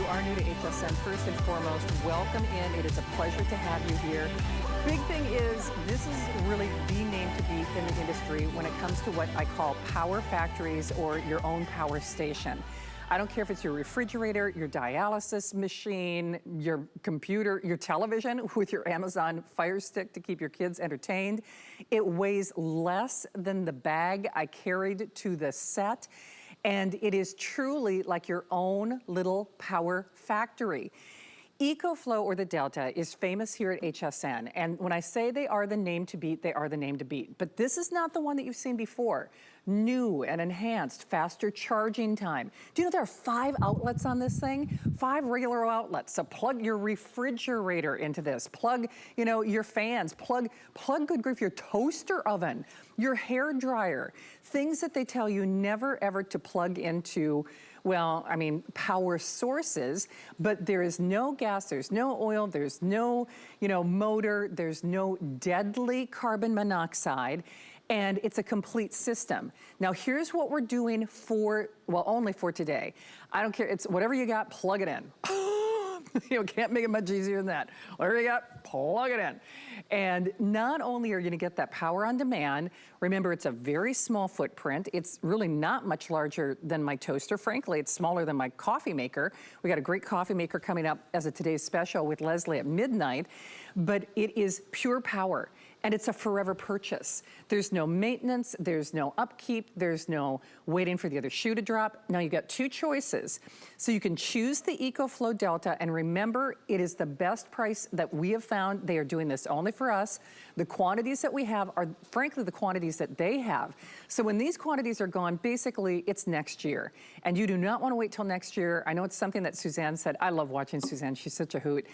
are new to HSN, first and foremost, welcome in. It is a pleasure to have you here. Big thing is, this is really the name to beat in the industry when it comes to what I call power factories or your own power station. I don't care if it's your refrigerator, your dialysis machine, your computer, your television with your Amazon Fire Stick to keep your kids entertained. It weighs less than the bag I carried to the set. And it is truly like your own little power factory. EcoFlow, or the Delta, is famous here at HSN. And when I say they are the name to beat, they are the name to beat. But this is not the one that you've seen before. New and enhanced, faster charging time. Do you know there are 5 outlets on this thing? 5 regular outlets. So plug your refrigerator into this. Plug, you know, your fans. Plug, good grief, your toaster oven, your hair dryer. Things that they tell you never ever to plug into, well, I mean, power sources, but there is no gas, there's no oil, there's no, motor, there's no deadly carbon monoxide, and it's a complete system. Now, here's what we're doing for, well, only for today. I don't care, it's whatever you got, plug it in. Can't make it much easier than that. Whatever you got, plug it in. And not only are you gonna get that power on demand, remember it's a very small footprint. It's really not much larger than my toaster. Frankly, it's smaller than my coffee maker. We got a great coffee maker coming up as a today's special with Leslie at midnight, but it is pure power. And it's a forever purchase. There's no maintenance, there's no upkeep, there's no waiting for the other shoe to drop. Now you've got 2 choices. So you can choose the EcoFlow Delta, and remember, it is the best price that we have found. They are doing this only for us. The quantities that we have are, frankly, the quantities that they have. So when these quantities are gone, basically, it's next year. And you do not want to wait till next year. I know it's something that Suzanne said. I love watching Suzanne. She's such a hoot.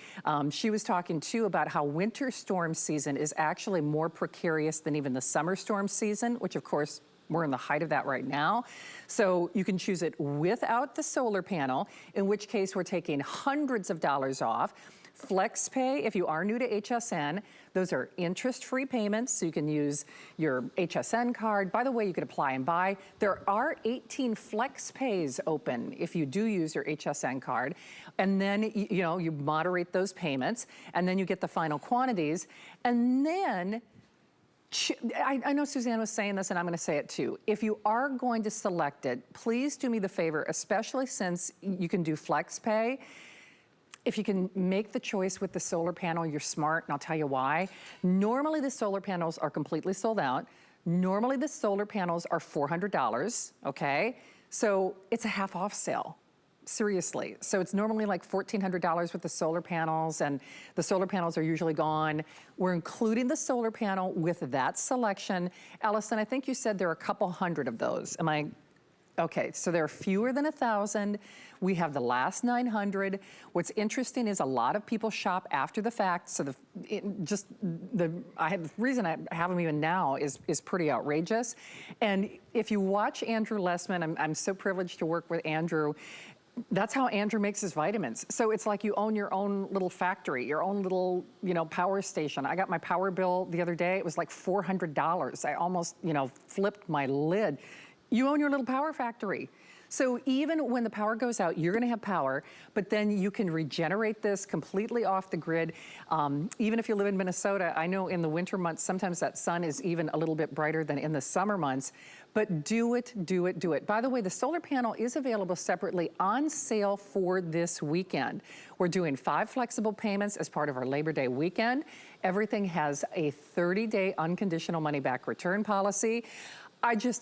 She was talking, too, about how winter storm season is actually more precarious than even the summer storm season, which, of course, we're in the height of that right now. So you can choose it without the solar panel, in which case we're taking hundreds of dollars off. Flex pay, if you are new to HSN, those are interest-free payments, so you can use your HSN card. By the way, you could apply and buy. There are 18 flex pays open if you do use your HSN card. And then, you moderate those payments, and then you get the final quantities. And then, I know Suzanne was saying this, and I'm gonna say it too. If you are going to select it, please do me the favor, especially since you can do flex pay. If you can make the choice with the solar panel, you're smart, and I'll tell you why. Normally the solar panels are completely sold out. Normally the solar panels are $400, okay? So it's a half off sale, seriously. So it's normally like $1,400 with the solar panels, and the solar panels are usually gone. We're including the solar panel with that selection. Allison, I think you said there are a couple hundred of those. Am I? Okay, so there are fewer than 1,000. We have the last 900. What's interesting is a lot of people shop after the fact, so the reason I have them even now is pretty outrageous. And if you watch Andrew Lessman, I'm so privileged to work with Andrew. That's how Andrew makes his vitamins. So it's like you own your own little factory, your own little, power station. I got my power bill the other day. It was like $400. I almost, flipped my lid. You own your little power factory. So even when the power goes out, you're gonna have power, but then you can regenerate this completely off the grid. Even if you live in Minnesota, I know in the winter months, sometimes that sun is even a little bit brighter than in the summer months, but do it, do it, do it. By the way, the solar panel is available separately on sale for this weekend. We're doing 5 flexible payments as part of our Labor Day weekend. Everything has a 30-day unconditional money-back return policy.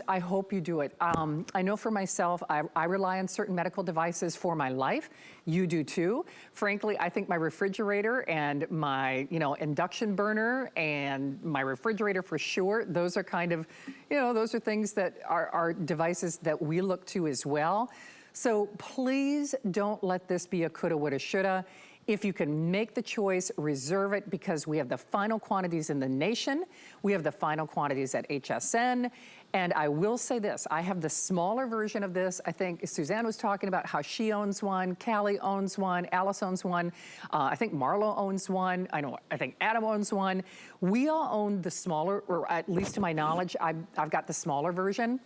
I hope you do it. I know for myself, I rely on certain medical devices for my life. You do too. Frankly, I think my refrigerator and my, induction burner and my refrigerator for sure, those are kind of, those are things that are devices that we look to as well. So please don't let this be a coulda, woulda, shoulda. If you can make the choice, reserve it, because we have the final quantities in the nation. We have the final quantities at HSN. And I will say this, I have the smaller version of this. I think Suzanne was talking about how she owns one, Callie owns one, Alice owns one, I think Marlo owns one, I think Adam owns one. We all own the smaller, or at least to my knowledge, I've got the smaller version.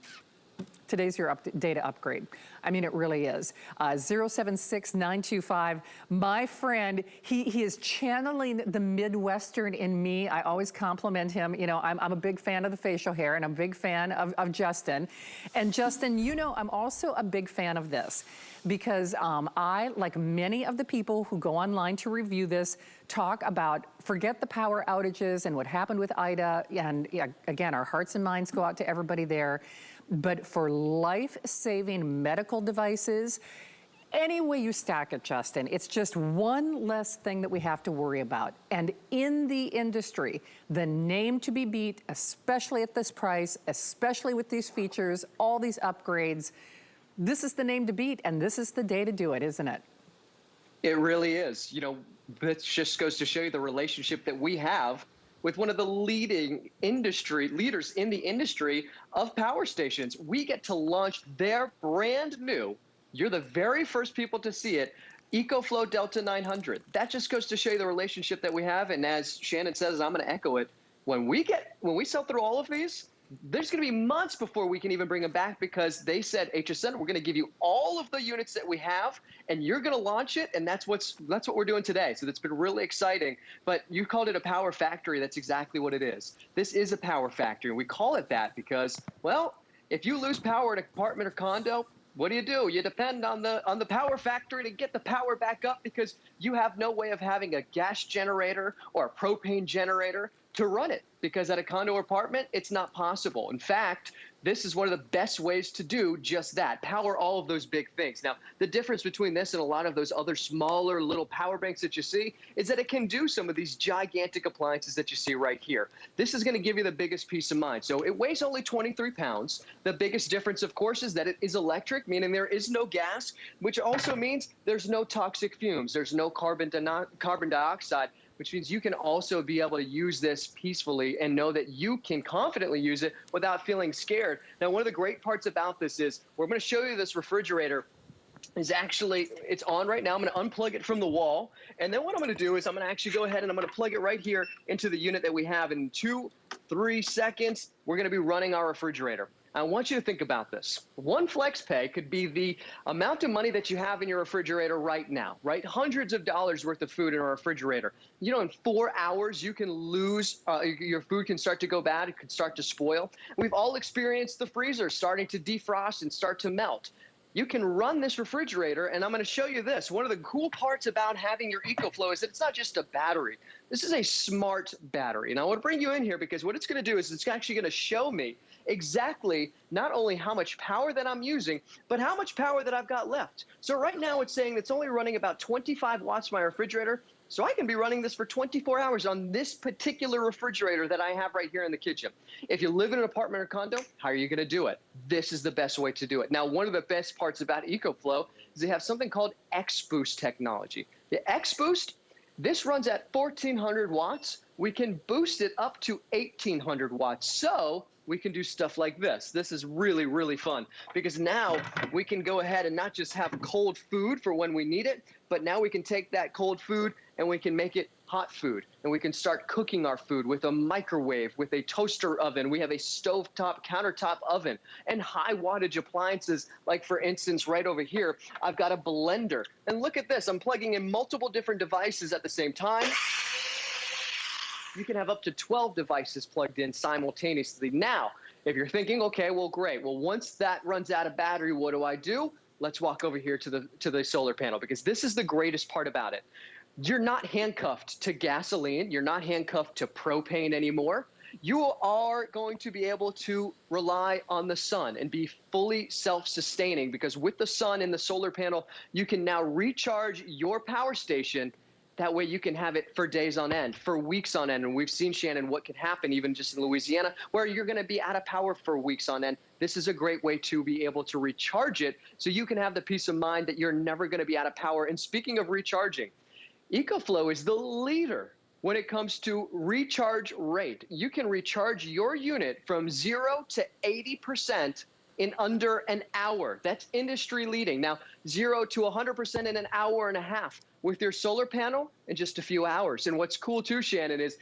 Today's your data upgrade. I mean, it really is. 076925, my friend, he is channeling the Midwestern in me. I always compliment him. You know, I'm a big fan of the facial hair, and I'm a big fan of Justin. And Justin, you know, I'm also a big fan of this, because I, like many of the people who go online to review this, talk about forget the power outages and what happened with Ida. And yeah, again, our hearts and minds go out to everybody there. But for life-saving medical devices, any way you stack it, Justin, it's just one less thing that we have to worry about. And in the industry, the name to be beat, especially at this price, especially with these features, all these upgrades, this is the name to beat, and this is the day to do it, isn't it? It really is. You know, this just goes to show you the relationship that we have with one of the leading leaders in the industry of power stations. We get to launch their brand new, you're the very first people to see it, EcoFlow DELTA 900. That just goes to show you the relationship that we have. And as Shannon says, I'm going to echo it. When we sell through all of these, there's going to be months before we can even bring them back, because they said, HSN, we're going to give you all of the units that we have, and you're going to launch it, and that's what we're doing today. So that's been really exciting. But you called it a power factory. That's exactly what it is. This is a power factory, and we call it that because, well, if you lose power in an apartment or condo, what do? You depend on the power factory to get the power back up, because you have no way of having a gas generator or a propane generator to run it, because at a condo or apartment, it's not possible. In fact, this is one of the best ways to do just that, power all of those big things. Now, the difference between this and a lot of those other smaller little power banks that you see is that it can do some of these gigantic appliances that you see right here. This is going to give you the biggest peace of mind. So it weighs only 23 pounds. The biggest difference, of course, is that it is electric, meaning there is no gas, which also means there's no toxic fumes. There's no carbon dioxide, which means you can also be able to use this peacefully and know that you can confidently use it without feeling scared. Now, one of the great parts about this is we're going to show you this refrigerator is actually, it's on right now. I'm going to unplug it from the wall. And then what I'm going to do is I'm going to actually go ahead and I'm going to plug it right here into the unit that we have. In 2-3 seconds, we're going to be running our refrigerator. I want you to think about this. One flex pay could be the amount of money that you have in your refrigerator right now, right? Hundreds of dollars worth of food in a refrigerator. You know, in 4 hours, you can lose, your food can start to go bad. It could start to spoil. We've all experienced the freezer starting to defrost and start to melt. You can run this refrigerator, and I'm going to show you this. One of the cool parts about having your EcoFlow is that it's not just a battery. This is a smart battery. And I want to bring you in here because what it's going to do is it's actually going to show me exactly not only how much power that I'm using, but how much power that I've got left. So right now it's saying it's only running about 25 watts my refrigerator. So I can be running this for 24 hours on this particular refrigerator that I have right here in the kitchen. If you live in an apartment or condo, how are you going to do it? This is the best way to do it. Now, one of the best parts about EcoFlow is they have something called Xboost technology. The Xboost, this runs at 1400 watts. We can boost it up to 1800 watts. So we can do stuff like this. This is really, really fun because now we can go ahead and not just have cold food for when we need it, but now we can take that cold food and we can make it hot food. And we can start cooking our food with a microwave, with a toaster oven. We have a stovetop, countertop oven, and high wattage appliances. Like for instance, right over here, I've got a blender. And look at this, I'm plugging in multiple different devices at the same time. You can have up to 12 devices plugged in simultaneously. Now, if you're thinking, okay, well, great. Well, once that runs out of battery, what do? Let's walk over here to the solar panel, because this is the greatest part about it. You're not handcuffed to gasoline. You're not handcuffed to propane anymore. You are going to be able to rely on the sun and be fully self-sustaining, because with the sun and the solar panel, you can now recharge your power station. That way you can have it for days on end, for weeks on end. And we've seen, Shannon, what could happen even just in Louisiana, where you're going to be out of power for weeks on end. This is a great way to be able to recharge it so you can have the peace of mind that you're never going to be out of power. And speaking of recharging, EcoFlow is the leader when it comes to recharge rate. You can recharge your unit from 0 to 80% in under an hour. That's industry leading. Now, 0 to 100% in an hour and a half with your solar panel in just a few hours. And what's cool too, Shannon, is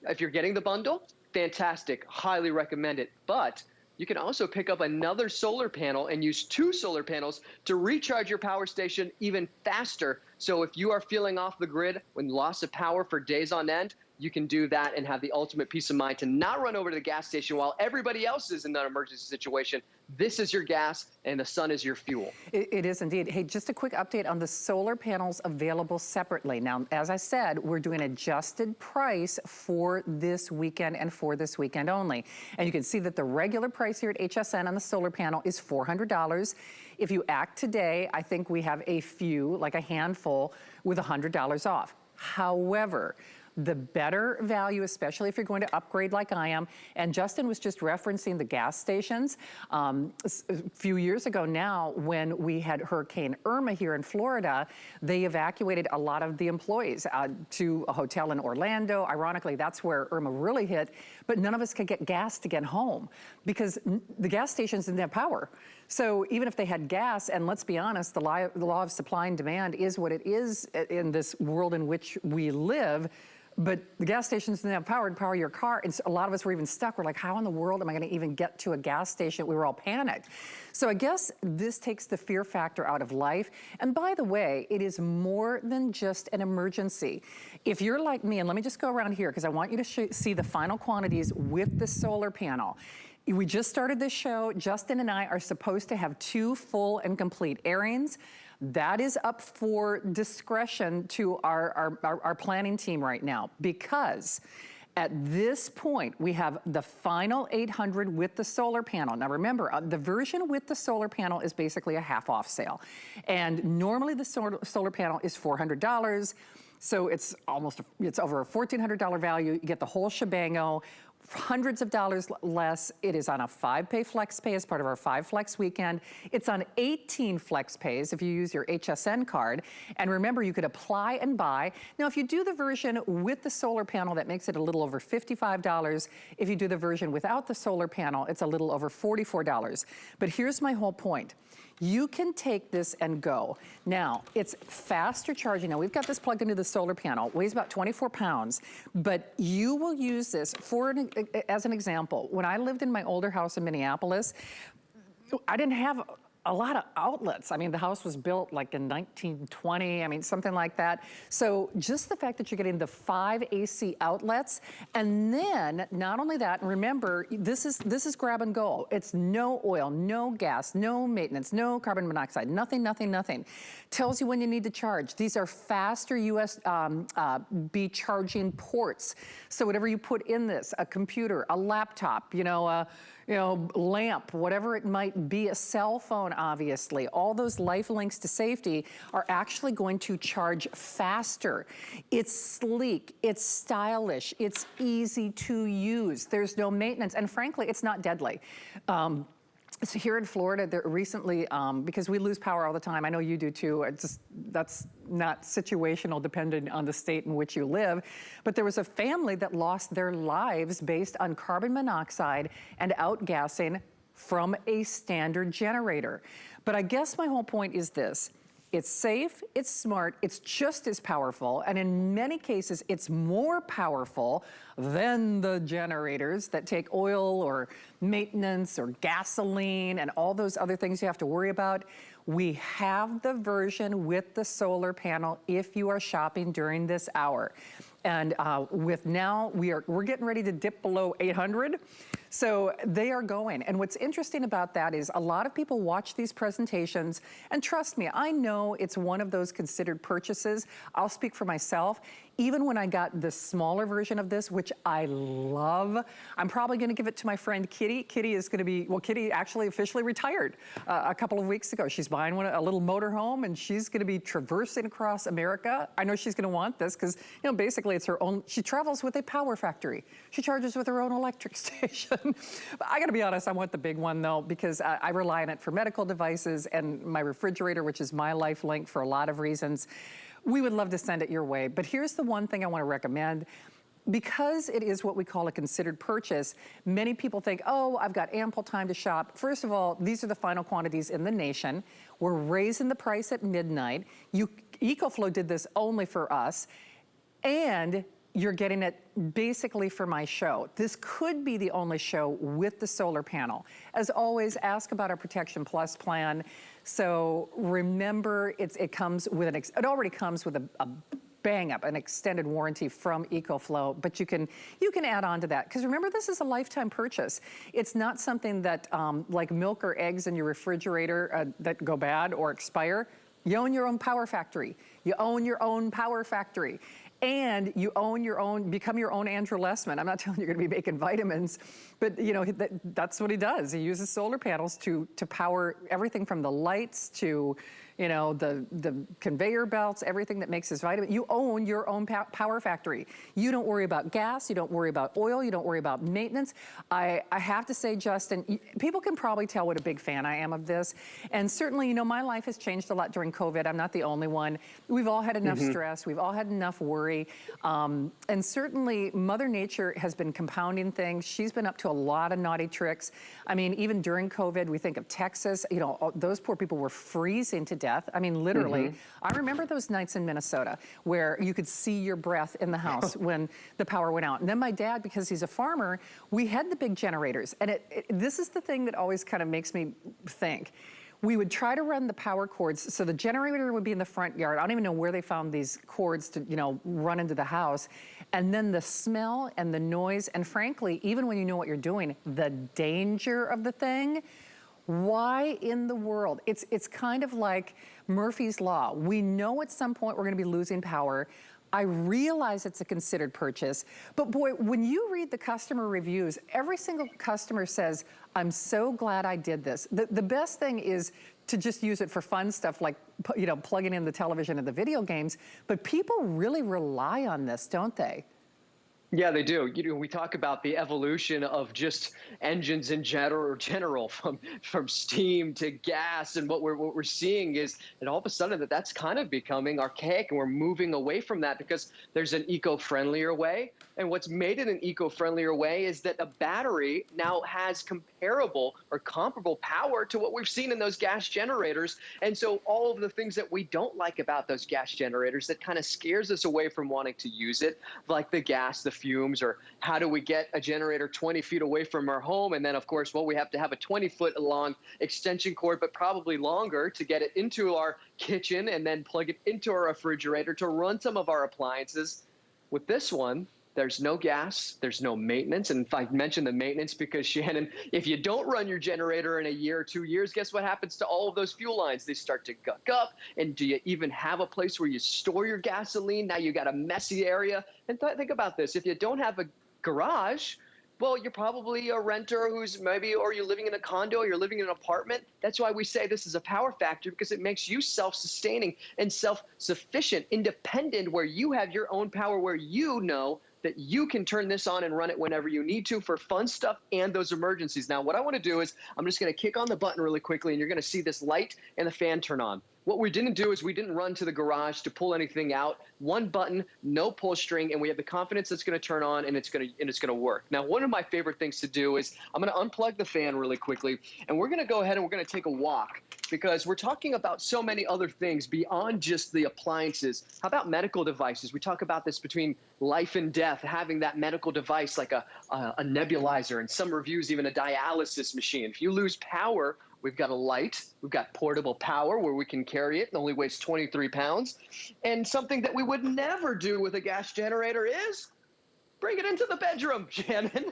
if you're getting the bundle, fantastic, highly recommend it. But you can also pick up another solar panel and use 2 solar panels to recharge your power station even faster. So if you are feeling off the grid when loss of power for days on end, you can do that and have the ultimate peace of mind to not run over to the gas station while everybody else is in that emergency situation. This is your gas and the sun is your fuel. It is indeed. Hey, just a quick update on the solar panels available separately. Now, as I said, we're doing adjusted price for this weekend and for this weekend only. And you can see that the regular price here at HSN on the solar panel is $400. If you act today, I think we have a few, like a handful, with $100 off. However, the better value, especially if you're going to upgrade like I am. And Justin was just referencing the gas stations. A few years ago now, when we had Hurricane Irma here in Florida, they evacuated a lot of the employees to a hotel in Orlando. Ironically, that's where Irma really hit, but none of us could get gas to get home because the gas stations didn't have power. So even if they had gas, and let's be honest, the law of supply and demand is what it is in this world in which we live, but the gas stations didn't have power to power your car. And so a lot of us were even stuck. We're like, how in the world am I gonna even get to a gas station? We were all panicked. So I guess this takes the fear factor out of life. And by the way, it is more than just an emergency. If you're like me, and let me just go around here because I want you to see the final quantities with the solar panel. We just started this show. Justin and I are supposed to have 2 full and complete airings. That is up for discretion to our planning team right now, because at this point, we have the final 800 with the solar panel. Now remember, the version with the solar panel is basically a half off sale. And normally the solar panel is $400. So it's over a $1,400 value. You get the whole shebango. Hundreds of dollars less. It is on a 5-pay flex pay as part of our 5 flex weekend. It's on 18 flex pays if you use your HSN card. And remember, you could apply and buy. Now, if you do the version with the solar panel, that makes it a little over $55. If you do the version without the solar panel, it's a little over $44. But here's my whole point. You can take this and go. Now, it's faster charging. Now, we've got this plugged into the solar panel, weighs about 24 pounds, but you will use this as an example. When I lived in my older house in Minneapolis, I didn't have a lot of outlets. I mean, the house was built like in 1920, I mean, something like that. So just the fact that you're getting the 5 AC outlets, and then not only that, and remember, this is grab and go. It's no oil, no gas, no maintenance, no carbon monoxide, nothing, nothing, nothing. Tells you when you need to charge. These are faster USB charging ports. So whatever you put in this, a computer, a laptop, lamp, whatever it might be, a cell phone, obviously, all those life links to safety are actually going to charge faster. It's sleek, it's stylish, it's easy to use. There's no maintenance, and frankly, it's not deadly. So here in Florida, there recently, because we lose power all the time, I know you do too, that's not situational dependent on the state in which you live, but there was a family that lost their lives based on carbon monoxide and outgassing from a standard generator. But I guess my whole point is this. It's safe, it's smart, it's just as powerful, and in many cases, it's more powerful than the generators that take oil or maintenance or gasoline and all those other things you have to worry about. We have the version with the solar panel if you are shopping during this hour. And with now, we're getting ready to dip below 800. So they are going. And what's interesting about that is a lot of people watch these presentations, and trust me, I know it's one of those considered purchases. I'll speak for myself. Even when I got the smaller version of this, which I love, I'm probably gonna give it to my friend Kitty. Kitty is gonna be, well, Kitty actually officially retired a couple of weeks ago. She's buying a little motorhome, and she's gonna be traversing across America. I know she's gonna want this because, basically it's her own, she travels with a power factory. She charges with her own electric station. But I gotta be honest, I want the big one though, because I rely on it for medical devices and my refrigerator, which is my life link for a lot of reasons. We would love to send it your way, but here's the one thing I want to recommend. Because it is what we call a considered purchase, many people think, oh, I've got ample time to shop. First of all, these are the final quantities in the nation. We're raising the price at midnight. EcoFlow did this only for us. And you're getting it basically for my show. This could be the only show with the solar panel. As always, ask about our Protection Plus plan. So remember, it comes with it already comes with a bang up, an extended warranty from EcoFlow, but you can add on to that. Because remember, this is a lifetime purchase. It's not something that like milk or eggs in your refrigerator that go bad or expire. You own your own power factory. You own your own power factory. And you own your own, become your own Andrew Lessman. I'm not telling you you're gonna be making vitamins, but you know, that's what he does. He uses solar panels to power everything from the lights to, you know, the conveyor belts, everything that makes his vitamin. You own your own power factory. You don't worry about gas, you don't worry about oil, you don't worry about maintenance. I have to say, Justin, people can probably tell what a big fan I am of this. And certainly, you know, my life has changed a lot during COVID. I'm not the only one. We've all had enough stress. We've all had enough worry. And certainly Mother Nature has been compounding things. She's been up to a lot of naughty tricks. I mean, even during COVID, we think of Texas, you know, those poor people were freezing to death. I mean, literally. I remember those nights in Minnesota where you could see your breath in the house when the power went out. And then my dad, because he's a farmer, we had the big generators. And this is the thing that always kind of makes me think. We would try to run the power cords, so the generator would be in the front yard. I don't even know where they found these cords to, you know, run into the house. And then the smell and the noise, and frankly, even when you know what you're doing, the danger of the thing. Why in the world? It's kind of like Murphy's Law. We know at some point we're gonna be losing power. I realize it's a considered purchase, but boy, when you read the customer reviews, every single customer says, I'm so glad I did this. The best thing is to just use it for fun stuff like, you know, plugging in the television and the video games, but people really rely on this, don't they? Yeah, they do. You know, we talk about the evolution of just engines in general from steam to gas, and what we're seeing is that all of a sudden that's kind of becoming archaic, and we're moving away from that because there's an eco-friendlier way. And what's made it an eco-friendlier way is that a battery now has comparable or comparable power to what we've seen in those gas generators. And so all of the things that we don't like about those gas generators that kind of scares us away from wanting to use it, like the gas, the fumes, or how do we get a generator 20 feet away from our home? And then, of course, well, we have to have a 20-foot long extension cord, but probably longer to get it into our kitchen and then plug it into our refrigerator to run some of our appliances. With this one, there's no gas, there's no maintenance. And I mentioned the maintenance because, Shannon, if you don't run your generator in a year or 2 years, guess what happens to all of those fuel lines? They start to guck up. And do you even have a place where you store your gasoline? Now you got a messy area. And think about this. If you don't have a garage, well, you're probably a renter who's maybe, or you're living in a condo, you're living in an apartment. That's why we say this is a power factor, because it makes you self-sustaining and self-sufficient, independent, where you have your own power, where you know that you can turn this on and run it whenever you need to for fun stuff and those emergencies. Now, what I want to do is I'm just going to kick on the button really quickly, and you're going to see this light and the fan turn on. What we didn't do is we didn't run to the garage to pull anything out. One button, no pull string, and we have the confidence it's going to turn on and it's going to work. Now, one of my favorite things to do is I'm going to unplug the fan really quickly, and we're going to go ahead and we're going to take a walk, because we're talking about so many other things beyond just the appliances. How about medical devices? We talk about this between life and death, having that medical device like a nebulizer, and some reviews even a dialysis machine. If you lose power, we've got a light, we've got portable power where we can carry it. It only weighs 23 pounds. And something that we would never do with a gas generator is bring it into the bedroom, Shannon.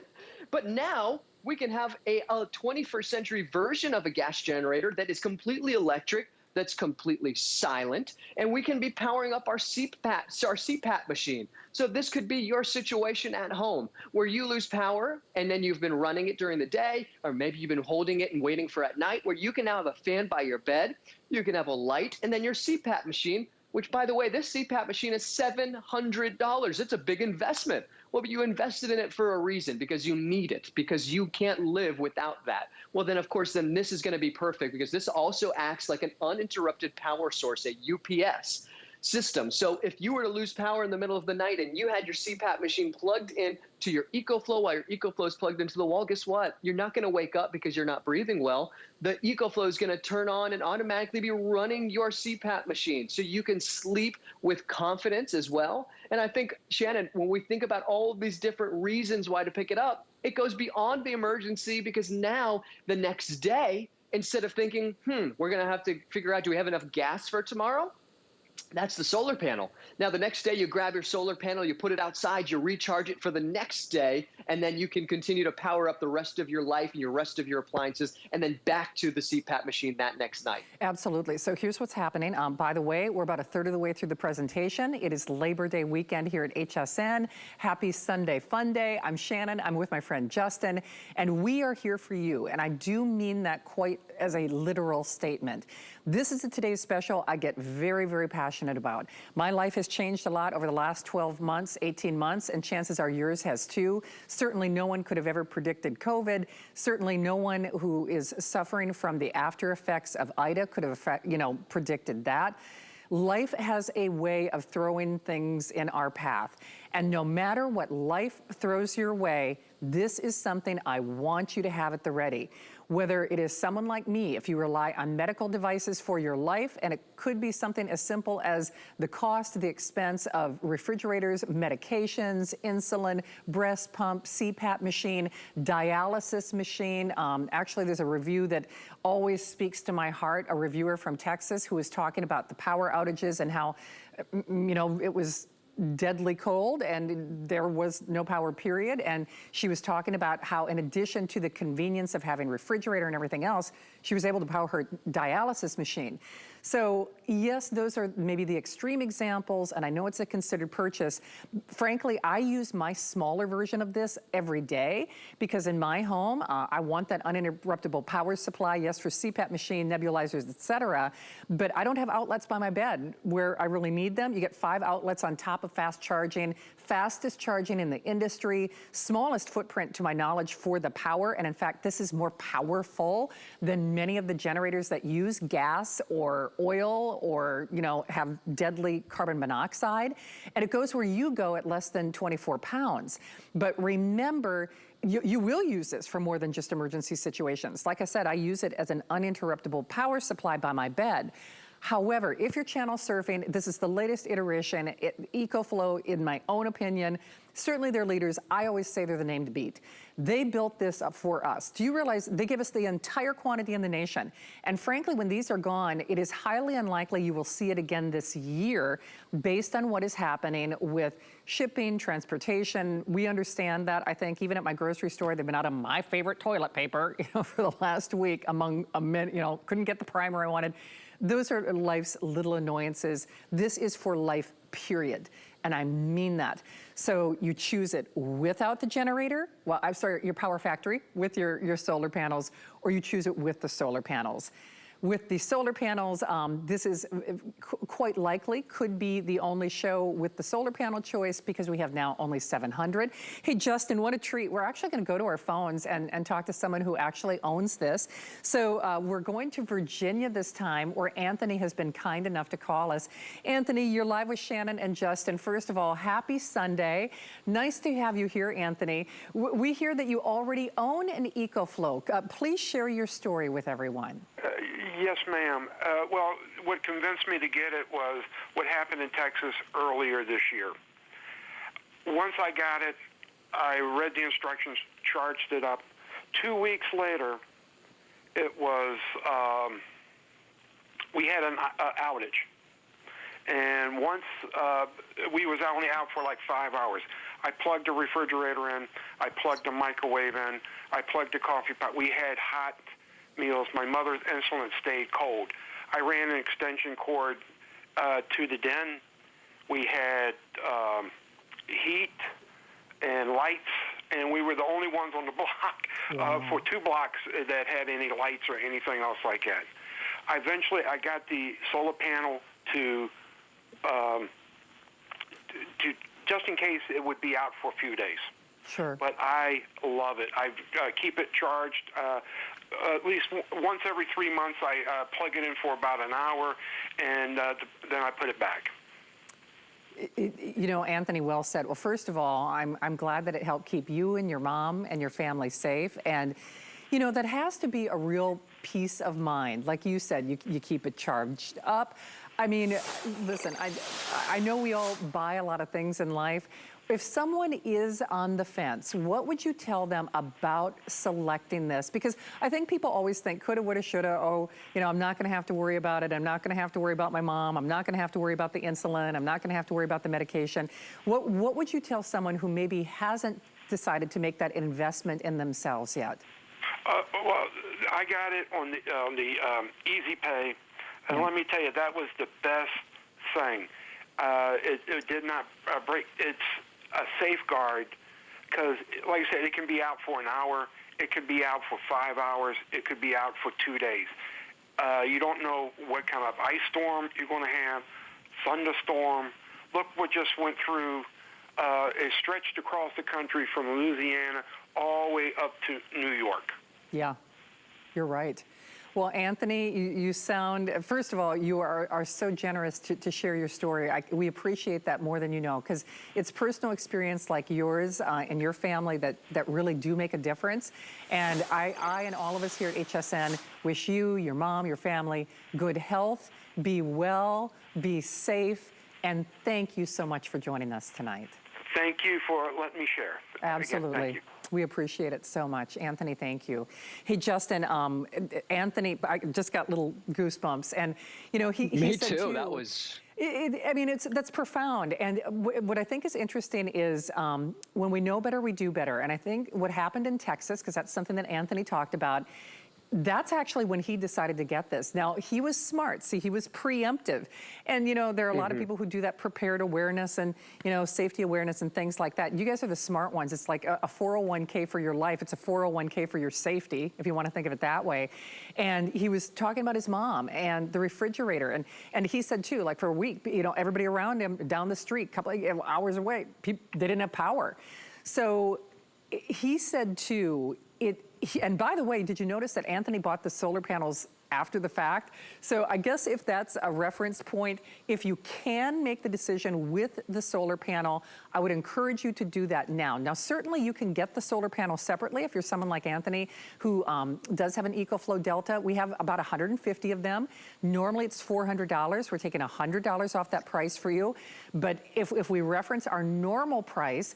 But now we can have a 21st century version of a gas generator that is completely electric, that's completely silent, and we can be powering up our CPAP machine. So this could be your situation at home where you lose power and then you've been running it during the day, or maybe you've been holding it and waiting for at night, where you can now have a fan by your bed, you can have a light, and then your CPAP machine, which, by the way, this CPAP machine is $700. It's a big investment. Well, but you invested in it for a reason, because you need it, because you can't live without that. Well, then, of course, then this is going to be perfect, because this also acts like an uninterrupted power source, a UPS. system. So if you were to lose power in the middle of the night and you had your CPAP machine plugged in to your EcoFlow while your EcoFlow is plugged into the wall, guess what? You're not going to wake up because you're not breathing well. The EcoFlow is going to turn on and automatically be running your CPAP machine so you can sleep with confidence as well. And I think, Shannon, when we think about all of these different reasons why to pick it up, it goes beyond the emergency, because now the next day, instead of thinking, we're going to have to figure out, do we have enough gas for tomorrow? That's the solar panel. Now, the next day you grab your solar panel, you put it outside, you recharge it for the next day, and then you can continue to power up the rest of your life and your rest of your appliances, and then back to the CPAP machine that next night. Absolutely. So here's what's happening. By the way, we're about a third of the way through the presentation. It is Labor Day weekend here at HSN. Happy Sunday Fun Day. I'm Shannon. I'm with my friend Justin, and we are here for you. And I do mean that quite as a literal statement. This is a today's special I get very, very passionate about. My life has changed a lot over the last 12 months, 18 months, and chances are yours has too. Certainly no one could have ever predicted COVID. Certainly no one who is suffering from the after effects of Ida could have, predicted that. Life has a way of throwing things in our path. And no matter what life throws your way, this is something I want you to have at the ready. Whether it is someone like me, if you rely on medical devices for your life, and it could be something as simple as the cost, the expense of refrigerators, medications, insulin, breast pump, CPAP machine, dialysis machine. Actually, there's a review that always speaks to my heart, a reviewer from Texas who was talking about the power outages and how, it was deadly cold and there was no power, period. And she was talking about how, in addition to the convenience of having refrigerator and everything else, she was able to power her dialysis machine. So yes, those are maybe the extreme examples, and I know it's a considered purchase. Frankly, I use my smaller version of this every day because in my home, I want that uninterruptible power supply, yes, for CPAP machine, nebulizers, et cetera, but I don't have outlets by my bed where I really need them. You get 5 outlets on top of fast charging, fastest charging in the industry, smallest footprint to my knowledge for the power, and in fact, this is more powerful than many of the generators that use gas or oil or, have deadly carbon monoxide. And it goes where you go at less than 24 pounds. But remember, you will use this for more than just emergency situations. Like I said, I use it as an uninterruptible power supply by my bed. However, if you're channel surfing, this is the latest iteration. EcoFlow, in my own opinion, certainly they're leaders. I always say they're the name to beat. They built this up for us. Do you realize they give us the entire quantity in the nation? And frankly, when these are gone, it is highly unlikely you will see it again this year based on what is happening with shipping, transportation. We understand that. I think even at my grocery store, they've been out of my favorite toilet paper, for the last week among a minute, couldn't get the primer I wanted. Those are life's little annoyances. This is for life, period. And I mean that. So you choose it without the generator, your power factory with your solar panels, or you choose it with the solar panels. With the solar panels, this is quite likely could be the only show with the solar panel choice because we have now only 700. Hey, Justin, what a treat. We're actually going to go to our phones and talk to someone who actually owns this. So we're going to Virginia this time, where Anthony has been kind enough to call us. Anthony, you're live with Shannon and Justin. First of all, happy Sunday. Nice to have you here, Anthony. We hear that you already own an EcoFlow. Please share your story with everyone. Yes, ma'am. Well, what convinced me to get it was what happened in Texas earlier this year. Once I got it, I read the instructions, charged it up. 2 weeks later, it was, we had an outage. And once we was only out for like 5 hours. I plugged a refrigerator in. I plugged a microwave in. I plugged a coffee pot. We had hot meals. My mother's insulin stayed cold. I ran an extension cord to the den. We had heat and lights, and we were the only ones on the block for 2 blocks that had any lights or anything else like that. Eventually, I got the solar panel to just in case it would be out for a few days. Sure. But I love it. I keep it charged at least once every 3 months. I plug it in for about an hour, and then I put it back. You know, Anthony, well said. Well, first of all, I'm glad that it helped keep you and your mom and your family safe. And, you know, that has to be a real peace of mind. Like you said, you keep it charged up. I mean, listen, I know we all buy a lot of things in life. If someone is on the fence, what would you tell them about selecting this? Because I think people always think coulda, woulda, shoulda. Oh, you know, I'm not going to have to worry about it. I'm not going to have to worry about my mom. I'm not going to have to worry about the insulin. I'm not going to have to worry about the medication. What would you tell someone who maybe hasn't decided to make that investment in themselves yet? Well, I got it on the Easy Pay, and let me tell you, that was the best thing. It did not break. It's a safeguard because, like I said, it can be out for an hour. It could be out for 5 hours. It could be out for 2 days. You don't know what kind of ice storm you're going to have, thunderstorm. Look what just went through. It stretched across the country from Louisiana all the way up to New York. Yeah, you're right. Well, Anthony, you sound, first of all, you are so generous to share your story. We appreciate that more than you know, because it's personal experience like yours and your family that really do make a difference. And I and all of us here at HSN wish you, your mom, your family, good health, be well, be safe, and thank you so much for joining us tonight. Thank you for letting me share. Absolutely. Again, thank you. We appreciate it so much. Anthony, thank you. Hey, Justin, Anthony, I just got little goosebumps. And, you know, he Me said too. That was... I mean, that's profound. And what I think is interesting is when we know better, we do better. And I think what happened in Texas, because that's something that Anthony talked about, that's actually when he decided to get this. Now, he was smart. See, he was preemptive. And, you know, there are a lot of people who do that prepared awareness and, you know, safety awareness and things like that. You guys are the smart ones. It's like a 401k for your life. It's a 401k for your safety, if you want to think of it that way. And he was talking about his mom and the refrigerator. And he said, too, like for a week, you know, everybody around him down the street, a couple of hours away, they didn't have power. So he said, too, and by the way, did you notice that Anthony bought the solar panels after the fact? So I guess if that's a reference point, if you can make the decision with the solar panel, I would encourage you to do that now. Now, certainly you can get the solar panel separately if you're someone like Anthony who does have an EcoFlow DELTA. We have about 150 of them. Normally it's $400. We're taking $100 off that price for you. But if we reference our normal price,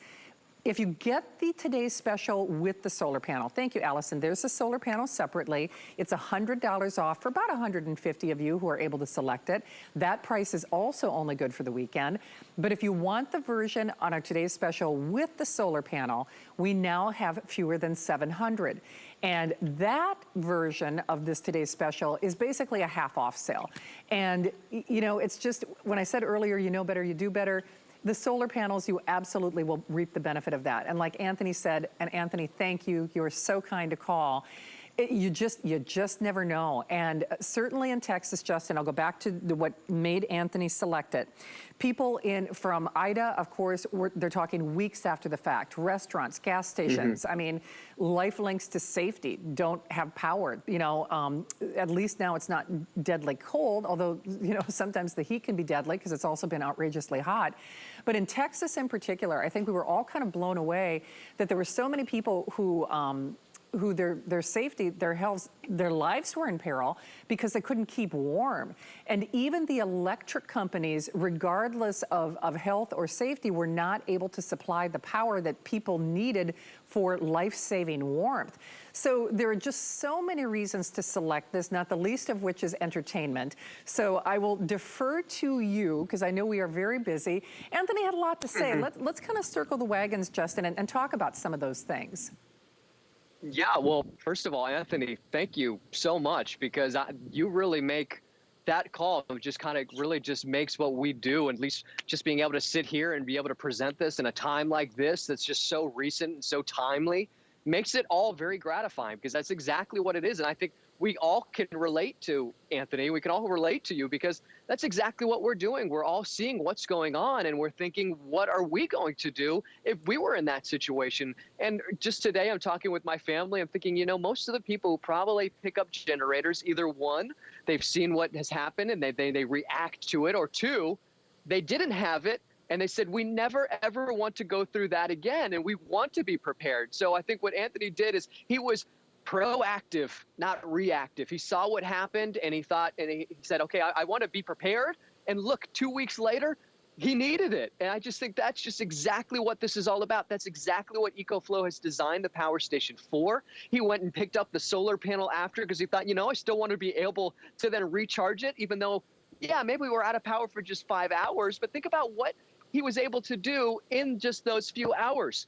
if you get the today's special with the solar panel, thank you, Allison. There's the solar panel separately. It's $100 off for about 150 of you who are able to select it. That price is also only good for the weekend. But if you want the version on our today's special with the solar panel, we now have fewer than 700. And that version of this today's special is basically a half off sale. And, you know, it's just, when I said earlier, you know better, you do better. The solar panels, you absolutely will reap the benefit of that. And like Anthony said, and Anthony, thank you. You were so kind to call. You just never know. And certainly in Texas, Justin, I'll go back to what made Anthony select it. People from Ida, of course, they're talking weeks after the fact. Restaurants, gas stations. I mean, life links to safety don't have power. You know, at least now it's not deadly cold, although, you know, sometimes the heat can be deadly because it's also been outrageously hot. But in Texas in particular, I think we were all kind of blown away that there were so many people who their safety, their health, their lives were in peril because they couldn't keep warm. And even the electric companies, regardless of health or safety, were not able to supply the power that people needed for life-saving warmth. So there are just so many reasons to select this, not the least of which is entertainment. So I will defer to you because I know we are very busy. Anthony had a lot to say. Let's kind of circle the wagons, Justin, and talk about some of those things. Yeah, well, first of all, Anthony, thank you so much because you really make that call. It just kind of really just makes what we do, at least just being able to sit here and be able to present this in a time like this that's just so recent and so timely, makes it all very gratifying because that's exactly what it is. And I think we all can relate to, Anthony, we can all relate to you because that's exactly what we're doing. We're all seeing what's going on and we're thinking, what are we going to do if we were in that situation? And just today I'm talking with my family, I'm thinking, you know, most of the people who probably pick up generators, either one, they've seen what has happened and they react to it, or two, they didn't have it And they said, we never, ever want to go through that again, and we want to be prepared. So I think what Anthony did is he was proactive, not reactive. He saw what happened, and he thought, and he said, okay, I want to be prepared. And look, 2 weeks later, he needed it. And I just think that's just exactly what this is all about. That's exactly what EcoFlow has designed the power station for. He went and picked up the solar panel after because he thought, you know, I still want to be able to then recharge it, even though, yeah, maybe we're out of power for just 5 hours. But think about what he was able to do in just those few hours.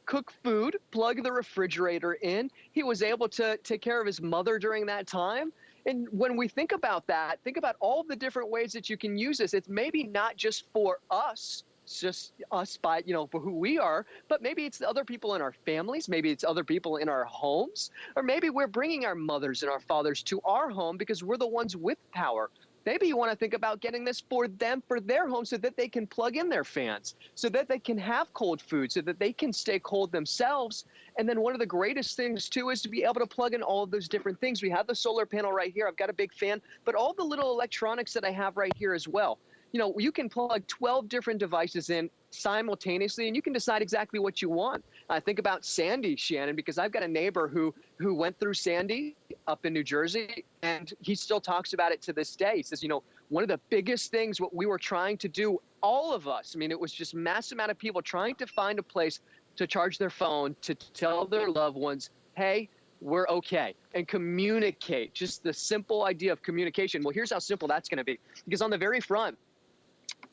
Cook food, plug the refrigerator in. He was able to take care of his mother during that time. And when we think about that, think about all the different ways that you can use this. It's maybe not just for us, just us by, you know, for who we are, but maybe it's the other people in our families. Maybe it's other people in our homes, or maybe we're bringing our mothers and our fathers to our home because we're the ones with power. Maybe you want to think about getting this for them, for their home, so that they can plug in their fans, so that they can have cold food, so that they can stay cold themselves. And then one of the greatest things, too, is to be able to plug in all of those different things. We have the solar panel right here. I've got a big fan, but all the little electronics that I have right here as well. You know, you can plug 12 different devices in simultaneously, and you can decide exactly what you want. Think about Sandy, Shannon, because I've got a neighbor who went through Sandy up in New Jersey, and he still talks about it to this day. He says, you know, one of the biggest things what we were trying to do, all of us, I mean, it was just mass amount of people trying to find a place to charge their phone, to tell their loved ones, hey, we're okay, and communicate. Just the simple idea of communication. Well, here's how simple that's going to be. Because on the very front,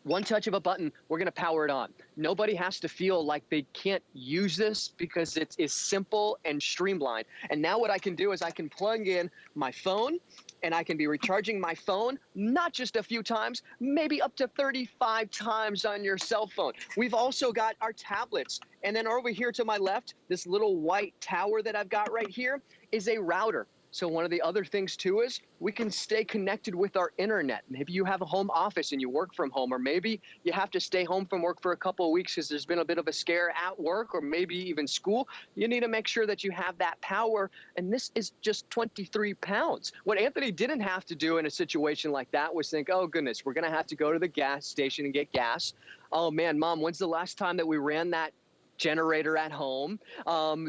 one touch of a button, we're going to power it on. Nobody has to feel like they can't use this because it is simple and streamlined. And now what I can do is I can plug in my phone, and I can be recharging my phone, not just a few times, maybe up to 35 times on your cell phone. We've also got our tablets. And then over here to my left, this little white tower that I've got right here is a router. So one of the other things, too, is we can stay connected with our internet. Maybe you have a home office and you work from home, or maybe you have to stay home from work for a couple of weeks because there's been a bit of a scare at work or maybe even school. You need to make sure that you have that power, and this is just 23 pounds. What Anthony didn't have to do in a situation like that was think, oh, goodness, we're going to have to go to the gas station and get gas. Oh, man, Mom, when's the last time that we ran that generator at home?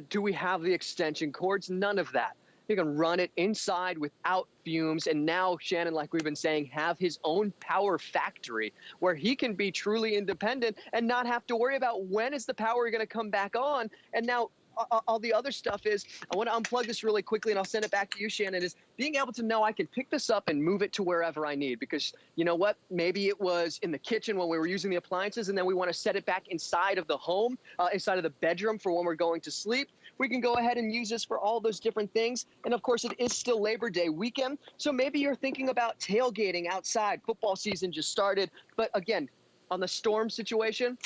Do we have the extension cords? None of that. You can run it inside without fumes. And now Shannon, like we've been saying, have his own power factory where he can be truly independent and not have to worry about when is the power going to come back on. And now all the other stuff is, I want to unplug this really quickly and I'll send it back to you, Shannon, is being able to know I can pick this up and move it to wherever I need. Because you know what? Maybe it was in the kitchen when we were using the appliances, and then we want to set it back inside of the home, inside of the bedroom for when we're going to sleep. We can go ahead and use this for all those different things. And of course, it is still Labor Day weekend. So maybe you're thinking about tailgating outside. Football season just started. But again, on the storm situation,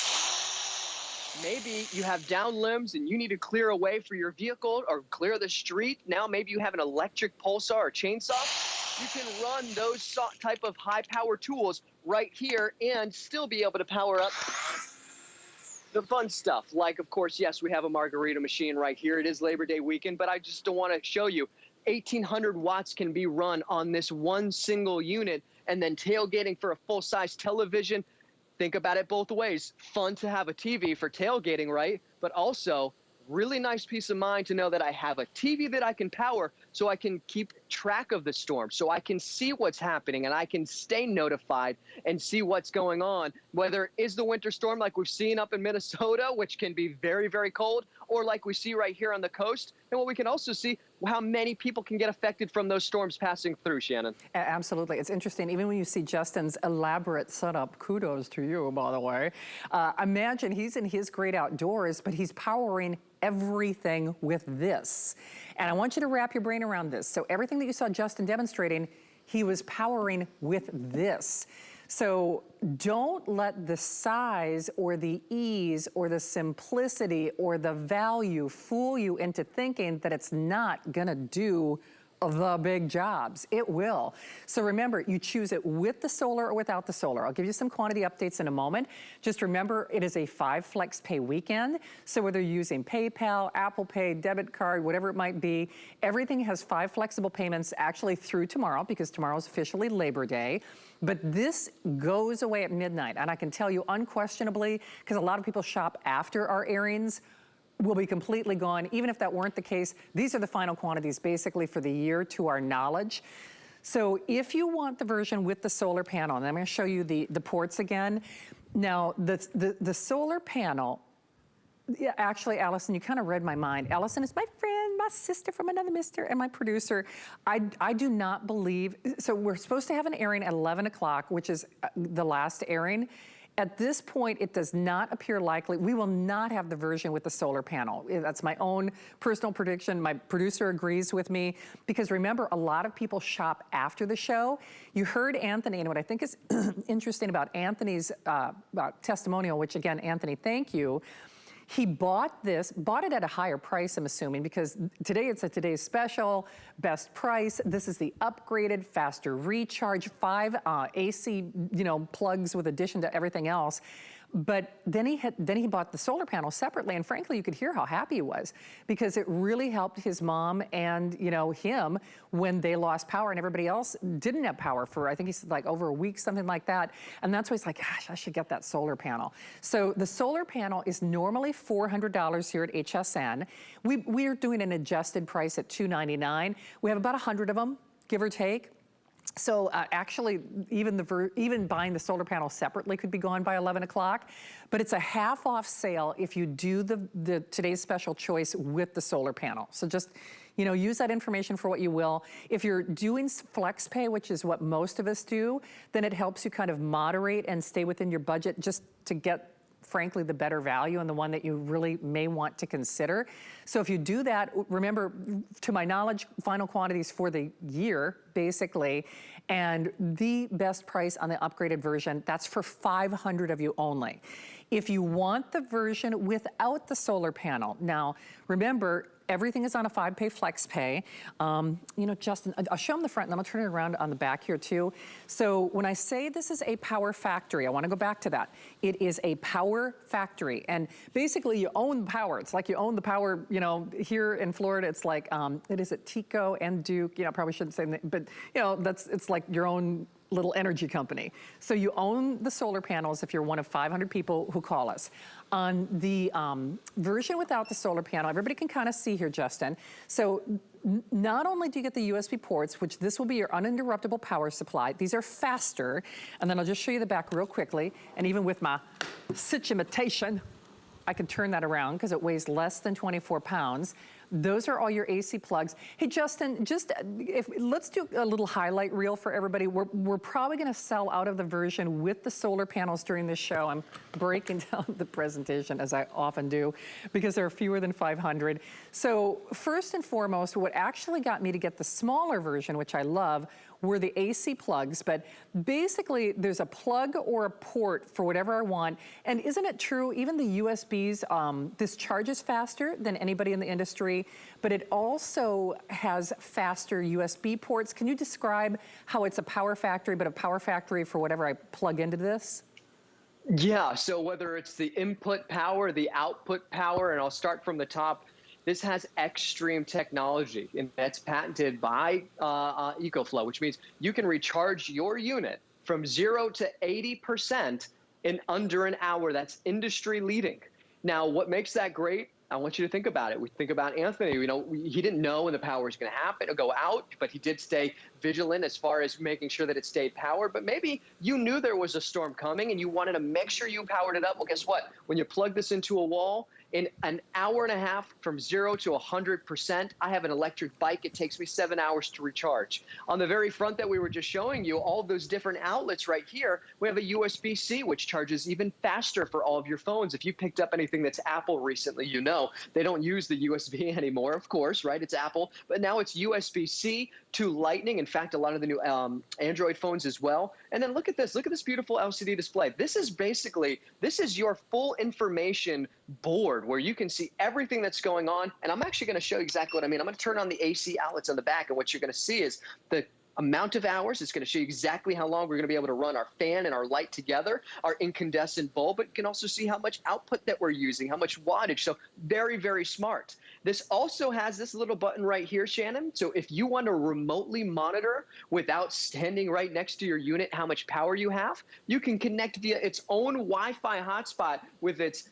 maybe you have down limbs and you need to clear a way for your vehicle or clear the street. Now maybe you have an electric pulsar or chainsaw. You can run those type of high power tools right here and still be able to power up the fun stuff. Like, of course, yes, we have a margarita machine right here. It is Labor Day weekend, but I just don't want to show you 1,800 watts can be run on this one single unit, and then tailgating for a full-size television. Think about it both ways. Fun to have a TV for tailgating, right? But also really nice peace of mind to know that I have a TV that I can power so I can keep track of the storm, so I can see what's happening and I can stay notified and see what's going on, whether it is the winter storm like we've seen up in Minnesota, which can be very, very cold, or like we see right here on the coast. And what we can also see, how many people can get affected from those storms passing through, Shannon. Absolutely. It's interesting. Even when you see Justin's elaborate setup, kudos to you, by the way. Imagine he's in his great outdoors, but he's powering everything with this. And I want you to wrap your brain around this. So everything that you saw Justin demonstrating, he was powering with this. So don't let the size or the ease or the simplicity or the value fool you into thinking that it's not gonna do the big jobs. It will. So remember, you choose it with the solar or without the solar. I'll give you some quantity updates in a moment. Just remember, it is a 5 flex pay weekend. So whether you're using PayPal, Apple Pay, debit card, whatever it might be, everything has 5 flexible payments actually through tomorrow, because tomorrow is officially Labor Day. But this goes away at midnight. And I can tell you unquestionably, because a lot of people shop after our airings, will be completely gone. Even if that weren't the case, these are the final quantities basically for the year to our knowledge. So if you want the version with the solar panel, and I'm gonna show you the ports again. Now, the solar panel, yeah, actually, Allison, you kind of read my mind. Allison is my friend, my sister from another mister, and my producer. I do not believe, so we're supposed to have an airing at 11 o'clock, which is the last airing. At this point, it does not appear likely. We will not have the version with the solar panel. That's my own personal prediction. My producer agrees with me, because remember, a lot of people shop after the show. You heard Anthony, and what I think is interesting about Anthony's testimonial, which again, Anthony, thank you. He bought it at a higher price, I'm assuming, because today it's a today's special, best price. This is the upgraded, faster recharge, 5 AC, plugs with addition to everything else. But then he bought the solar panel separately, and frankly, you could hear how happy he was, because it really helped his mom and him when they lost power and everybody else didn't have power for, I think he said like over a week, something like that. And that's why he's like, gosh, I should get that solar panel. So the solar panel is normally $400 here at HSN. We are doing an adjusted price at $299. We have about 100 of them, give or take. So actually, even buying the solar panel separately could be gone by 11 o'clock, but it's a half off sale if you do the today's special choice with the solar panel. So just, use that information for what you will. If you're doing flex pay, which is what most of us do, then it helps you kind of moderate and stay within your budget just to get, frankly, the better value and the one that you really may want to consider. So if you do that, remember, to my knowledge, final quantities for the year, basically, and the best price on the upgraded version, that's for 500 of you only. If you want the version without the solar panel, now, remember, everything is on a 5-pay flex pay. Justin, I'll show them the front and I'm gonna turn it around on the back here too. So when I say this is a power factory, I wanna go back to that. It is a power factory, and basically you own the power. It's like you own the power, here in Florida, it's like, it is at Tico and Duke, probably shouldn't say, but it's like your own little energy company. So you own the solar panels if you're one of 500 people who call us. On the version without the solar panel, everybody can kind of see here, Justin. So not only do you get the USB ports, which this will be your uninterruptible power supply, these are faster, and then I'll just show you the back real quickly, and even with my such imitation, I can turn that around because it weighs less than 24 pounds. Those are all your AC plugs. Hey, Justin, let's do a little highlight reel for everybody. We're probably gonna sell out of the version with the solar panels during this show. I'm breaking down the presentation, as I often do, because there are fewer than 500. So first and foremost, what actually got me to get the smaller version, which I love, were the AC plugs, but basically there's a plug or a port for whatever I want. And isn't it true, even the USBs, this charges faster than anybody in the industry, but it also has faster USB ports. Can you describe how it's a power factory, but a power factory for whatever I plug into this? Yeah, so whether it's the input power, the output power, and I'll start from the top, this has extreme technology, and that's patented by EcoFlow, which means you can recharge your unit from 0 to 80% in under an hour. That's industry leading. Now, what makes that great? I want you to think about it. We think about Anthony. He didn't know when the power was going to happen or go out, but he did stay vigilant as far as making sure that it stayed powered. But maybe you knew there was a storm coming and you wanted to make sure you powered it up. Well, guess what? When you plug this into a wall, in an hour and a half from 0 to 100%, I have an electric bike. It takes me 7 hours to recharge. On the very front that we were just showing you, all those different outlets right here, we have a USB-C, which charges even faster for all of your phones. If you picked up anything that's Apple recently, they don't use the USB anymore, of course, right? It's Apple, but now it's USB-C to Lightning. In fact, a lot of the new Android phones as well. And then look at this beautiful LCD display. This is your full information board where you can see everything that's going on. And I'm actually going to show you exactly what I mean. I'm going to turn on the AC outlets on the back, and what you're going to see is the amount of hours. It's going to show you exactly how long we're going to be able to run our fan and our light together, our incandescent bulb, but you can also see how much output that we're using, how much wattage. So very, very smart. This also has this little button right here, Shannon. So if you want to remotely monitor without standing right next to your unit how much power you have, you can connect via its own Wi-Fi hotspot with its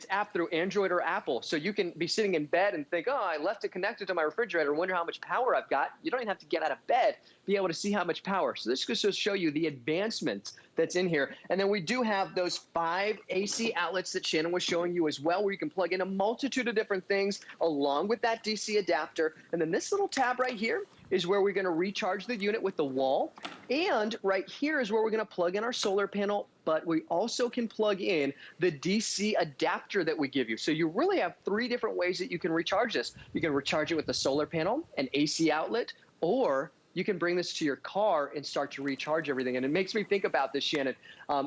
app through Android or Apple. So you can be sitting in bed and think, oh, I left it connected to my refrigerator, wonder how much power I've got. You don't even have to get out of bed, be able to see how much power. So this goes to show you the advancement that's in here. And then we do have those 5 AC outlets that Shannon was showing you as well, where you can plug in a multitude of different things along with that DC adapter. And then this little tab right here is where we're going to recharge the unit with the wall. And right here is where we're going to plug in our solar panel, but we also can plug in the DC adapter that we give you. So you really have 3 different ways that you can recharge this. You can recharge it with the solar panel, an AC outlet, or you can bring this to your car and start to recharge everything. And it makes me think about this, Shannon.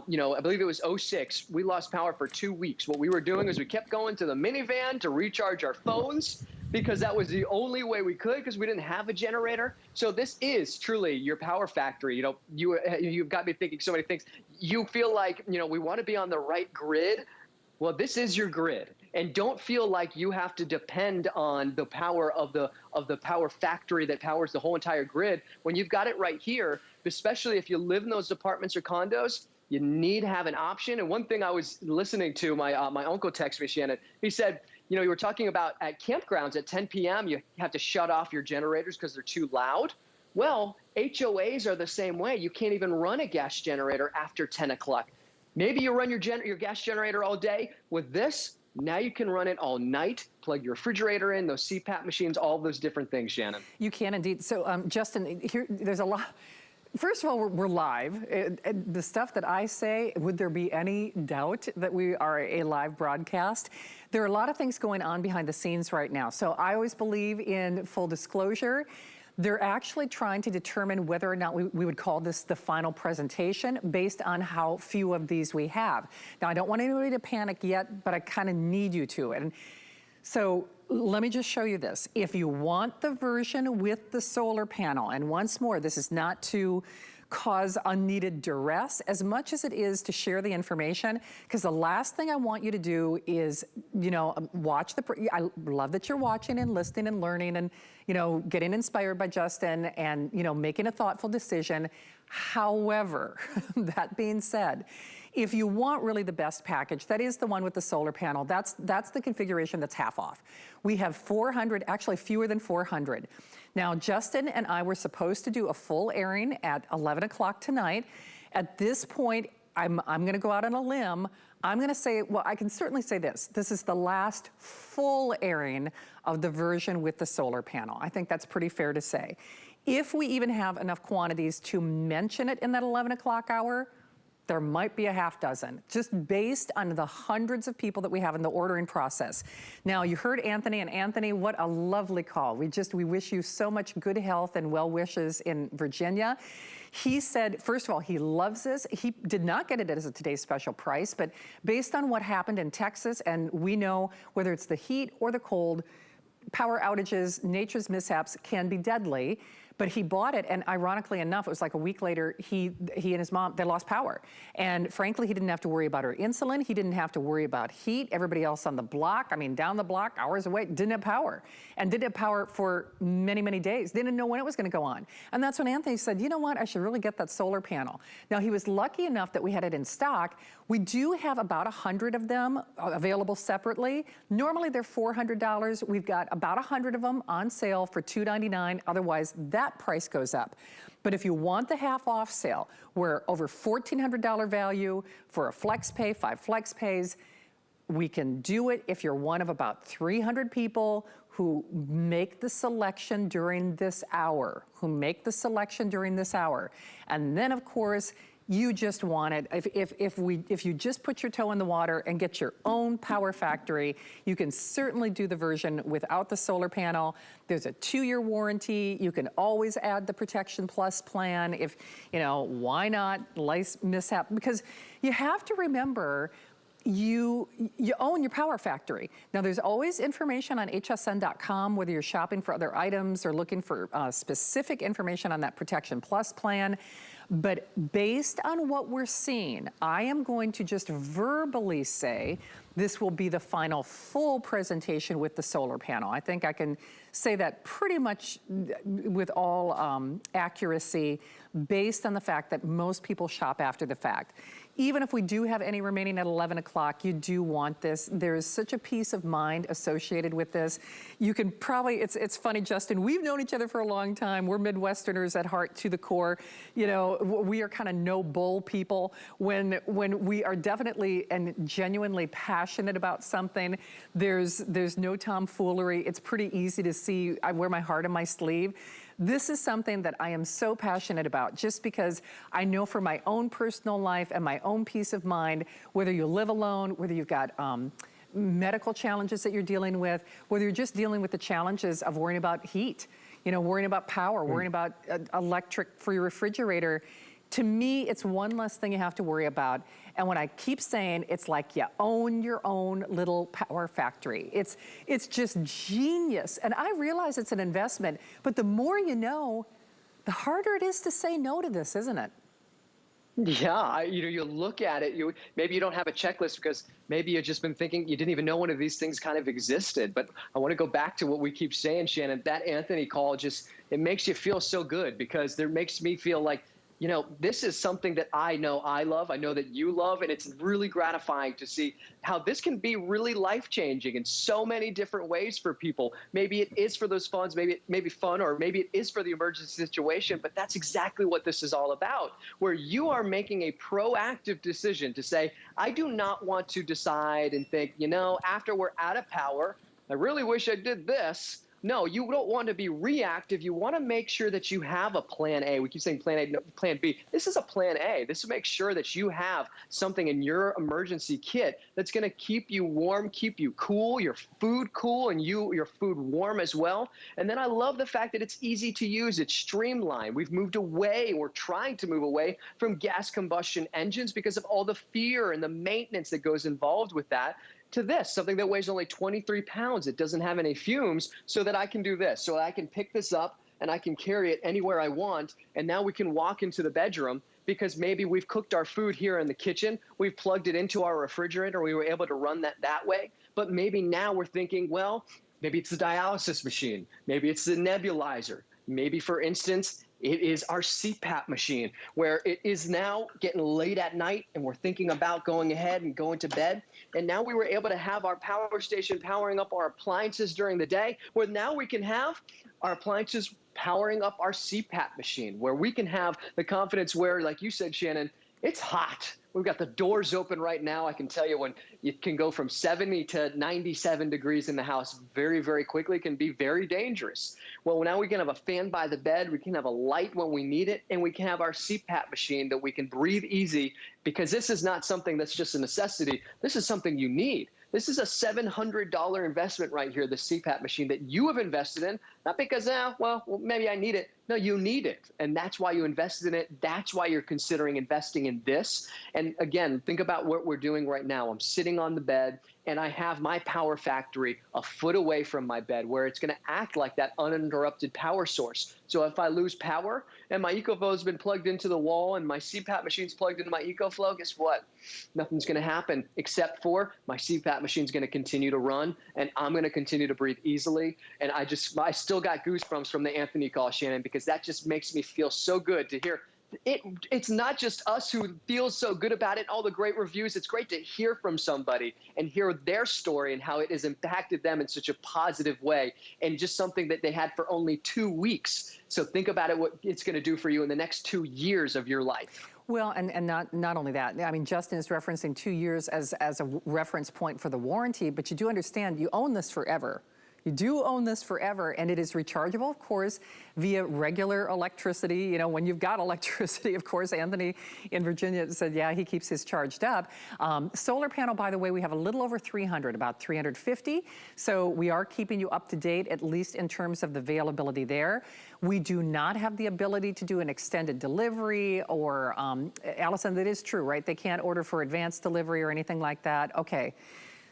You know, I believe it was 06. We lost power for 2 weeks. What we were doing is we kept going to the minivan to recharge our phones, because that was the only way we could, because we didn't have a generator. So this is truly your power factory. You know, you've got me thinking so many things. You feel like, you know, we want to be on the right grid. Well, this is your grid. And don't feel like you have to depend on the power of the power factory that powers the whole entire grid. When you've got it right here, especially if you live in those apartments or condos, you need to have an option. And one thing I was listening to, my uncle text me, Shannon, he said, you know, you were talking about at campgrounds at 10 p.m., you have to shut off your generators because they're too loud. Well, HOAs are the same way. You can't even run a gas generator after 10 o'clock. Maybe you run your gas generator all day. With this, now you can run it all night, plug your refrigerator in, those CPAP machines, all those different things, Shannon. You can indeed. So, Justin, here, there's a lot. First of all, we're live. The stuff that I say, would there be any doubt that we are a live broadcast? There are a lot of things going on behind the scenes right now. So I always believe in full disclosure. They're actually trying to determine whether or not we would call this the final presentation based on how few of these we have. Now, I don't want anybody to panic yet, but I kind of need you to. And so let me just show you this. If you want the version with the solar panel, and once more, this is not to cause unneeded duress as much as it is to share the information, because the last thing I want you to do is, you know, watch I love that you're watching and listening and learning and, you know, getting inspired by Justin and, you know, making a thoughtful decision. However, that being said, if you want really the best package, that is the one with the solar panel. That's the configuration that's half off. We have 400, actually fewer than 400. Now, Justin and I were supposed to do a full airing at 11 o'clock tonight. At this point, I'm going to go out on a limb. I'm going to say, well, I can certainly say this. This is the last full airing of the version with the solar panel. I think that's pretty fair to say. If we even have enough quantities to mention it in that 11 o'clock hour, there might be a half dozen, just based on the hundreds of people that we have in the ordering process. Now, you heard Anthony, and Anthony, what a lovely call. We wish you so much good health and well wishes in Virginia. He said, first of all, he loves this. He did not get it as a today's special price, but based on what happened in Texas, and we know whether it's the heat or the cold, power outages, nature's mishaps can be deadly. But he bought it, and ironically enough, it was like a week later, he and his mom, they lost power. And frankly, he didn't have to worry about her insulin. He didn't have to worry about heat. Everybody else on the block, I mean, down the block, hours away, didn't have power. And didn't have power for many, many days. Didn't know when it was going to go on. And that's when Anthony said, you know what, I should really get that solar panel. Now, he was lucky enough that we had it in stock. We do have about 100 of them available separately. Normally, they're $400. We've got about 100 of them on sale for $299. Otherwise, that price goes up. But if you want the half off sale, we're over $1,400 value for a flex pay, 5 flex pays. We can do it if you're one of about 300 people who make the selection during this hour, And then, of course, you just want it. If you just put your toe in the water and get your own power factory, you can certainly do the version without the solar panel. There's a 2-year warranty. You can always add the Protection Plus plan. If, why not life mishap? Because you have to remember, you own your power factory. Now, there's always information on hsn.com, whether you're shopping for other items or looking for specific information on that Protection Plus plan. But based on what we're seeing, I am going to just verbally say this will be the final full presentation with the solar panel. I think I can say that pretty much with all accuracy, based on the fact that most people shop after the fact. Even if we do have any remaining at 11 o'clock, you do want this. There is such a peace of mind associated with this. You can probably, it's funny, Justin, we've known each other for a long time. We're Midwesterners at heart to the core. We are kind of no bull people. When we are definitely and genuinely passionate about something, there's no tomfoolery. It's pretty easy to see. I wear my heart on my sleeve. This is something that I am so passionate about, just because I know for my own personal life and my own peace of mind, whether you live alone, whether you've got medical challenges that you're dealing with, whether you're just dealing with the challenges of worrying about heat, worrying about power, worrying about electric for your refrigerator. To me, it's one less thing you have to worry about. And when I keep saying, it's like you own your own little power factory. It's just genius. And I realize it's an investment, but the more you know, the harder it is to say no to this, isn't it? Yeah, you look at it, maybe you don't have a checklist because maybe you've just been thinking you didn't even know one of these things kind of existed. But I want to go back to what we keep saying, Shannon, that Anthony call it makes you feel so good, because it makes me feel like, this is something that I know I love. I know that you love, and it's really gratifying to see how this can be really life-changing in so many different ways for people. Maybe it is for those funds, maybe it may be fun, or maybe it is for the emergency situation, but that's exactly what this is all about, where you are making a proactive decision to say, I do not want to decide and think, after we're out of power, I really wish I did this. No, you don't want to be reactive. You want to make sure that you have a plan A. We keep saying plan A, no, plan B. This is a plan A. This will make sure that you have something in your emergency kit that's going to keep you warm, keep you cool, your food cool, and your food warm as well. And then I love the fact that it's easy to use. It's streamlined. We're trying to move away from gas combustion engines because of all the fear and the maintenance that goes involved with that, to this, something that weighs only 23 pounds. It doesn't have any fumes, so that I can do this. So I can pick this up and I can carry it anywhere I want. And now we can walk into the bedroom because maybe we've cooked our food here in the kitchen. We've plugged it into our refrigerator. We were able to run that way. But maybe now we're thinking, well, maybe it's the dialysis machine. Maybe it's the nebulizer. Maybe, for instance, it is our CPAP machine, where it is now getting late at night and we're thinking about going ahead and going to bed. And now we were able to have our power station powering up our appliances during the day, where now we can have our appliances powering up our CPAP machine, where we can have the confidence where, like you said, Shannon, it's hot. We've got the doors open right now. I can tell you, when you can go from 70 to 97 degrees in the house very, very quickly, can be very dangerous. Well, now we can have a fan by the bed. We can have a light when we need it. And we can have our CPAP machine that we can breathe easy, because this is not something that's just a necessity. This is something you need. This is a $700 investment right here, the CPAP machine that you have invested in, not because, well, maybe I need it. No, you need it. And that's why you invested in it. That's why you're considering investing in this. And again, think about what we're doing right now. I'm sitting on the bed and I have my power factory a foot away from my bed, where it's going to act like that uninterrupted power source. So if I lose power and my EcoFlow has been plugged into the wall and my CPAP machine's plugged into my EcoFlow, guess what? Nothing's going to happen, except for my CPAP machine's going to continue to run and I'm going to continue to breathe easily. And I still got goosebumps from the Anthony call, Shannon, because that just makes me feel so good to hear it's not just us who feels so good about it, all the great reviews. It's great to hear from somebody and hear their story and how it has impacted them in such a positive way, and just something that they had for only 2 weeks. So think about it, what it's going to do for you in the next 2 years of your life. Well, and not only that, I mean, Justin is referencing 2 years as a reference point for the warranty, but you do understand you own this forever. You do own this forever, and it is rechargeable, of course, via regular electricity. You know, when you've got electricity, of course, Anthony in Virginia said, yeah, he keeps his charged up. Solar panel, by the way, we have a little over 300, about 350. So we are keeping you up to date, at least in terms of the availability there. We do not have the ability to do an extended delivery or, Allison, that is true, right? They can't order for advanced delivery or anything like that. Okay.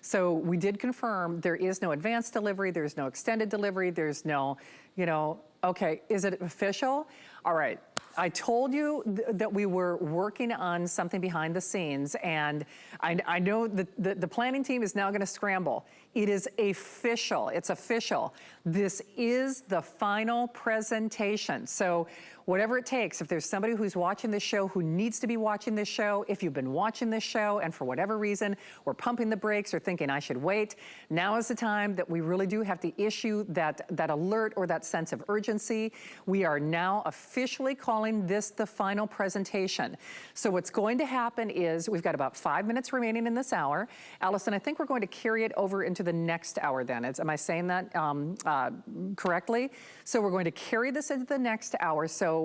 So we did confirm there is no advanced delivery, there's no extended delivery, there's no, you know, okay, is it official? All right, I told you that we were working on something behind the scenes, and I know that the planning team is now gonna scramble. It is official, it's official. This is the final presentation. So whatever it takes, if there's somebody who's watching this show who needs to be watching this show, if you've been watching this show and for whatever reason we're pumping the brakes or thinking I should wait, now is the time that we really do have to issue that alert or that sense of urgency. We are now officially calling this the final presentation. So what's going to happen is we've got about 5 minutes remaining in this hour. Allison, I think we're going to carry it over into the next hour then. Am I saying that correctly? So we're going to carry this into the next hour. So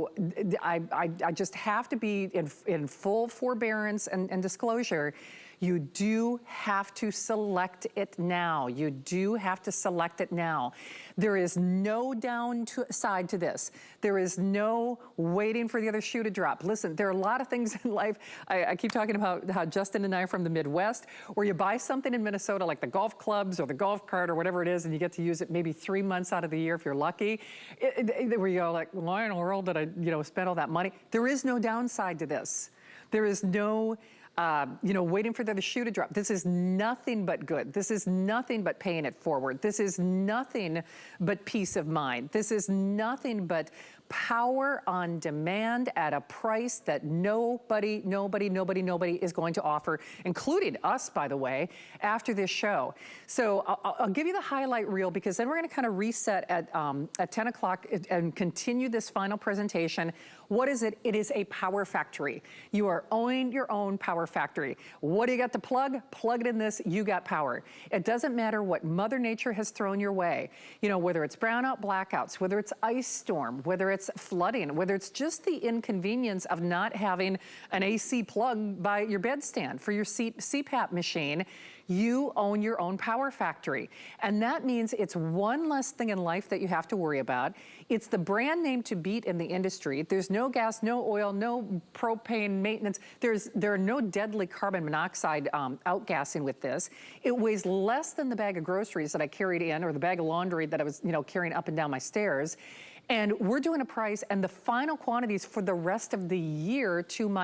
I just have to be in full forbearance and disclosure. You do have to select it now. You do have to select it now. There is no downside to this. There is no waiting for the other shoe to drop. Listen, there are a lot of things in life. I keep talking about how Justin and I are from the Midwest, where you buy something in Minnesota, like the golf clubs or the golf cart or whatever it is, and you get to use it maybe 3 months out of the year if you're lucky. Where you go like, why in the world did I spend all that money? There is no downside to this. There is no waiting for the shoe to drop. This is nothing but good. This is nothing but paying it forward. This is nothing but peace of mind. This is nothing but power on demand at a price that nobody is going to offer, including us, by the way, after this show. So I'll give you the highlight reel, because then we're going to kind of reset at 10 o'clock and continue this final presentation. What is it? It is a power factory. You are owning your own power factory. What do you got to plug? Plug it in this, you got power. It doesn't matter what Mother Nature has thrown your way. You know, whether it's brownout, blackouts, whether it's ice storm, whether it's flooding, whether it's just the inconvenience of not having an AC plug by your bedstand for your CPAP machine. You own your own power factory. And that means it's one less thing in life that you have to worry about. It's the brand name to beat in the industry. There's no gas, no oil, no propane maintenance. There are no deadly carbon monoxide outgassing with this. It weighs less than the bag of groceries that I carried in, or the bag of laundry that I was carrying up and down my stairs. And we're doing a price and the final quantities for the rest of the year to my